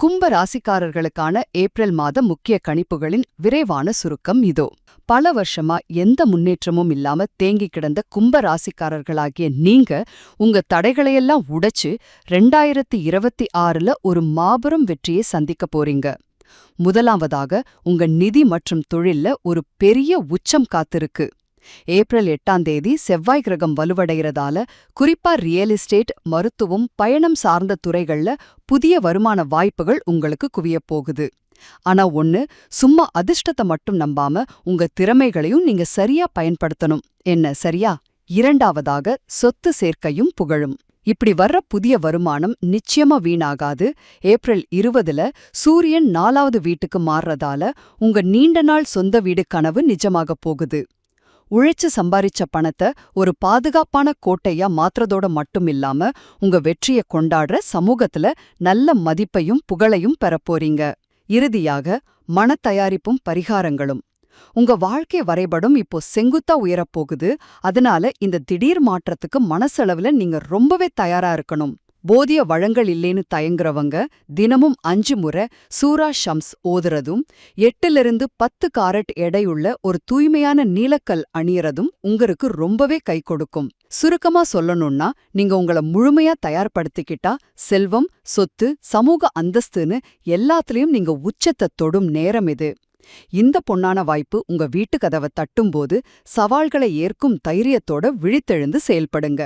கும்ப ராசிக்காரர்களுக்கான April மாத முக்கிய கணிப்புகளின் விரைவான சுருக்கம் இதோ. பல வருஷமா எந்த முன்னேற்றமும் இல்லாம தேங்கி கிடந்த கும்ப ராசிக்காரர்களாகிய நீங்க உங்க தடைகளையெல்லாம் உடைச்சு 2026ல ஒரு மாபெரும் வெற்றியை சந்திக்க போறீங்க. முதலாவதாக உங்க நிதி மற்றும் தொழில்ல ஒரு பெரிய உச்சம் காத்திருக்கு. ஏப்ரல் 8ஆம் தேதி செவ்வாய் கிரகம் வலுவடைகிறதால குறிப்பா ரியல் எஸ்டேட், மருத்துவம், பயணம் சார்ந்த துறைகள்ல புதிய வருமான வாய்ப்புகள் உங்களுக்கு குவியப் போகுது. ஆனா சும்மா அதிர்ஷ்டத்தை மட்டும் நம்பாம உங்க திறமைகளையும் நீங்க சரியா பயன்படுத்தணும். என்ன சரியா? இரண்டாவதாக சொத்து சேர்க்கையும் புகழும். இப்படி வர்ற புதிய வருமானம் நிச்சயமா வீணாகாது. ஏப்ரல் 20ல சூரியன் 4வது வீட்டுக்கு மாறுறதால உங்க நீண்ட நாள் சொந்த வீடு கனவு நிஜமாகப் போகுது. உழைச்சு சம்பாரிச்ச பணத்தை ஒரு பாதுகாப்பான கோட்டையா மாத்துறதோட மட்டும் இல்லாம உங்க வெற்றிய கொண்டாடுற சமூகத்துல நல்ல மதிப்பையும் புகழையும் பெறப்போறீங்க. இறுதியாக மனத்தயாரிப்பும் பரிகாரங்களும். உங்க வாழ்க்கை வரைபடம் இப்போ செங்குத்தா உயரப்போகுது. அதனால இந்த திடீர் மாற்றத்துக்கு மனசளவுல நீங்க ரொம்பவே தயாரா இருக்கணும். போதிய வளங்கள் இல்லேன்னு தயங்குறவங்க தினமும் 5 முறை சூரா ஷம்ஸ் ஓதுறதும் 8லிருந்து 10 காரட் எடையுள்ள ஒரு தூய்மையான நீலக்கல் அணியறதும் உங்களுக்கு ரொம்பவே கை கொடுக்கும். சுருக்கமா சொல்லணும்னா நீங்க உங்கள முழுமையா தயார்படுத்திக்கிட்டா செல்வம், சொத்து, சமூக அந்தஸ்துன்னு எல்லாத்துலயும் நீங்க உச்சத்தை தொடும் நேரம் இது. இந்த பொன்னான வாய்ப்பு உங்க வீட்டு கதவை தட்டும்போது சவால்களை ஏற்கும் தைரியத்தோட விழித்தெழுந்து செயல்படுங்க.